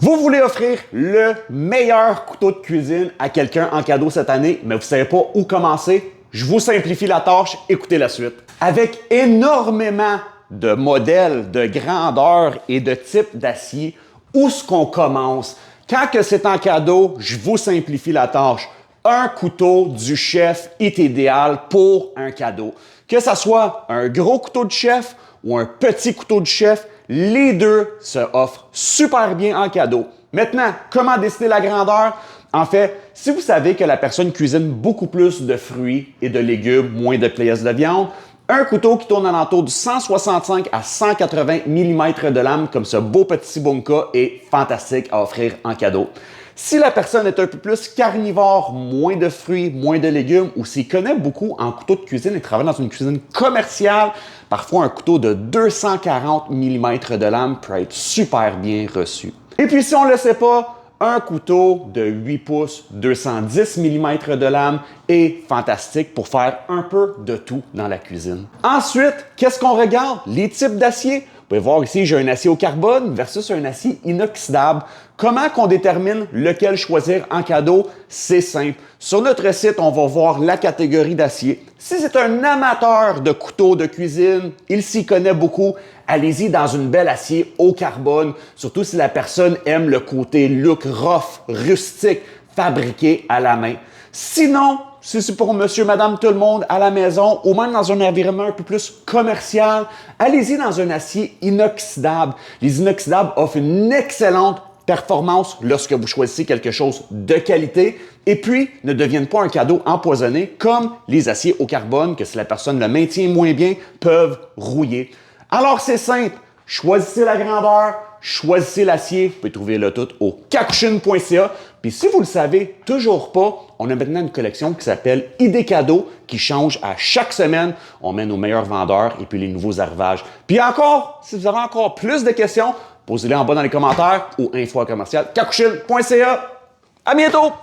Vous voulez offrir le meilleur couteau de cuisine à quelqu'un en cadeau cette année, mais vous ne savez pas où commencer? Je vous simplifie la tâche, écoutez la suite. Avec énormément de modèles, de grandeur et de type d'acier, où est-ce qu'on commence? Quand que c'est en cadeau, je vous simplifie la tâche. Un couteau du chef est idéal pour un cadeau. Que ce soit un gros couteau de chef ou un petit couteau de chef, les deux se offrent super bien en cadeau. Maintenant, comment décider la grandeur? En fait, si vous savez que la personne cuisine beaucoup plus de fruits et de légumes, moins de pièces de viande, un couteau qui tourne alentour de 165 à 180 mm de lame, comme ce beau petit Bunka, est fantastique à offrir en cadeau. Si la personne est un peu plus carnivore, moins de fruits, moins de légumes, ou s'il connaît beaucoup en couteau de cuisine et travaille dans une cuisine commerciale, parfois un couteau de 240 mm de lame peut être super bien reçu. Et puis si on ne le sait pas, un couteau de 8 pouces, 210 mm de lame est fantastique pour faire un peu de tout dans la cuisine. Ensuite, qu'est-ce qu'on regarde? Les types d'acier. Vous pouvez voir ici, j'ai un acier au carbone versus un acier inoxydable. Comment qu'on détermine lequel choisir en cadeau? C'est simple. Sur notre site, on va voir la catégorie d'acier. Si c'est un amateur de couteaux de cuisine, il s'y connaît beaucoup, allez-y dans une belle acier au carbone, surtout si la personne aime le côté look rough, rustique, fabriqué à la main. Sinon, si c'est pour monsieur, madame, tout le monde à la maison ou même dans un environnement un peu plus commercial, allez-y dans un acier inoxydable. Les inoxydables offrent une excellente performance lorsque vous choisissez quelque chose de qualité et puis ne deviennent pas un cadeau empoisonné comme les aciers au carbone que si la personne le maintient moins bien, peuvent rouiller. Alors c'est simple, choisissez la grandeur, choisissez l'acier, vous pouvez trouver le tout au kakushin.ca. Puis si vous ne le savez toujours pas, on a maintenant une collection qui s'appelle Idées cadeaux qui change à chaque semaine. On met nos meilleurs vendeurs et puis les nouveaux arrivages. Puis encore, si vous avez encore plus de questions, posez-les en bas dans les commentaires ou info@kakushin.ca. À bientôt!